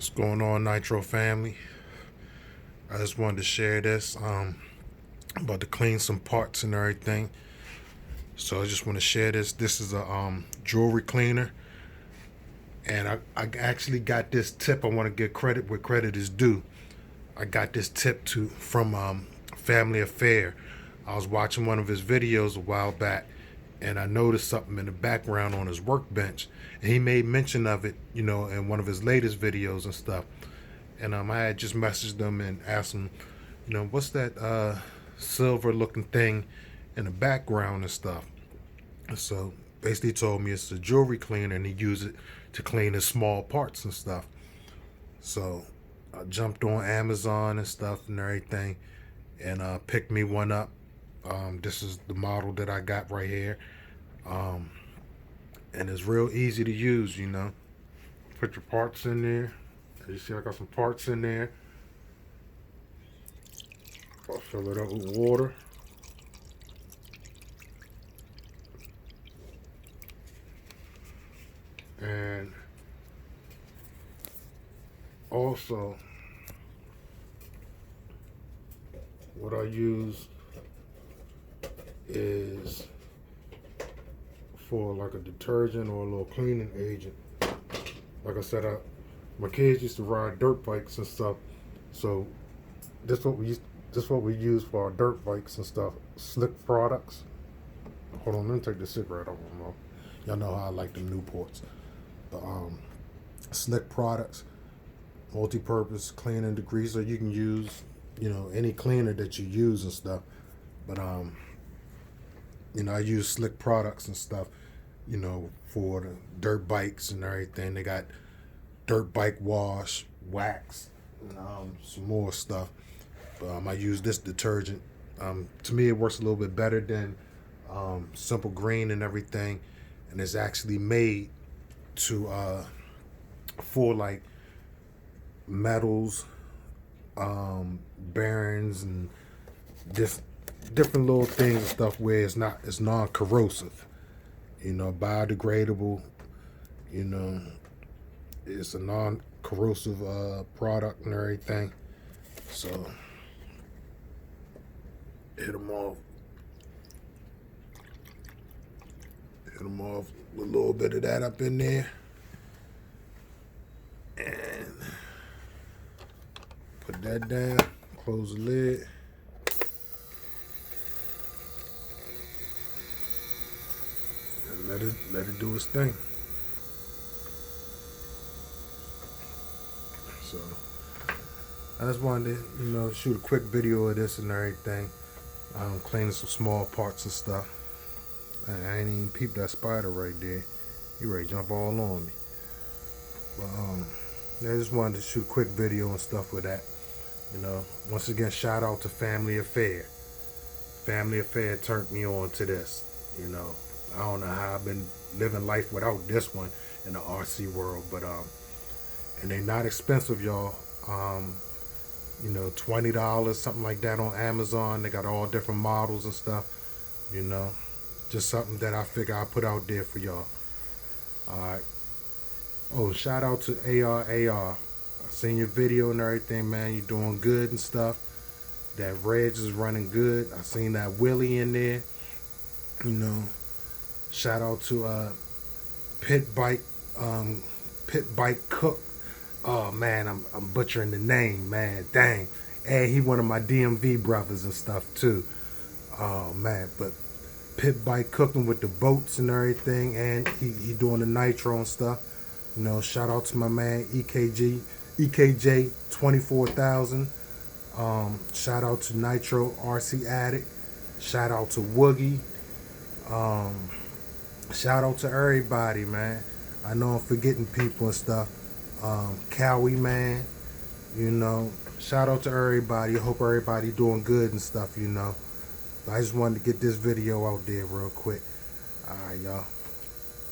What's going on, Nitro family? I just wanted to share this. I'm about to clean some parts and everything. So I just want to share this. This is a jewelry cleaner. And I actually got this tip. I want to give credit where credit is due. I got this tip from Family Affair. I was watching one of his videos a while back, and I noticed something in the background on his workbench. And he made mention of it, in one of his latest videos and stuff. And I had just messaged them and asked them, what's that silver looking thing in the background and stuff. And so basically he told me it's a jewelry cleaner and he used it to clean his small parts and stuff. So I jumped on Amazon and stuff and everything and picked me one up. This is the model that I got right here. And it's real easy to use, Put your parts in there. You see I got some parts in there. I'll fill it up with water. And also what I use is for like a detergent or a little cleaning agent. Like I said, my kids used to ride dirt bikes and stuff, so this what we use for our dirt bikes and stuff. Slick products. Hold on, let me take the cigarette off my mouth. Y'all know how I like the Newports. But Slick products, multi-purpose cleaning degreaser. You can use, any cleaner that you use and stuff. But I use Slick products and stuff, for the dirt bikes and everything. They got dirt bike wash, wax, and some more stuff. But I use this detergent. To me, it works a little bit better than Simple Green and everything, and it's actually made to for like metals, bearings, and different little things and stuff where it's non-corrosive, biodegradable. It's a non-corrosive product and everything. So hit them off with a little bit of that up in there, and put that down, close the lid. And let it do its thing. So I just wanted to, shoot a quick video of this and everything. Cleaning some small parts and stuff. I ain't even peeped that spider right there. He ready to jump all on me. But I just wanted to shoot a quick video and stuff with that. Once again, shout out to Family Affair. Family Affair turned me on to this. I don't know how I've been living life without this one in the RC world, but and they're not expensive, y'all. $20, something like that on Amazon. They got all different models and stuff. Just something that I figure I'll put out there for y'all. Alright. Oh, shout out to AR. I seen your video and everything, man. You doing good and stuff. That Reg is running good. I seen that Willie in there. Shout out to Pit Bike Cook. Oh man, I'm butchering the name, man. Dang. And he one of my DMV brothers and stuff too. Oh man, but Pit Bike cooking with the boats and everything, and he doing the Nitro and stuff. Shout out to my man EKJ 24,000. Shout out to Nitro RC Addict. Shout out to Woogie. Shout out to everybody, man. I know I'm forgetting people and stuff. Cowie, man. Shout out to everybody. I hope everybody doing good and stuff, But I just wanted to get this video out there real quick. Alright, y'all.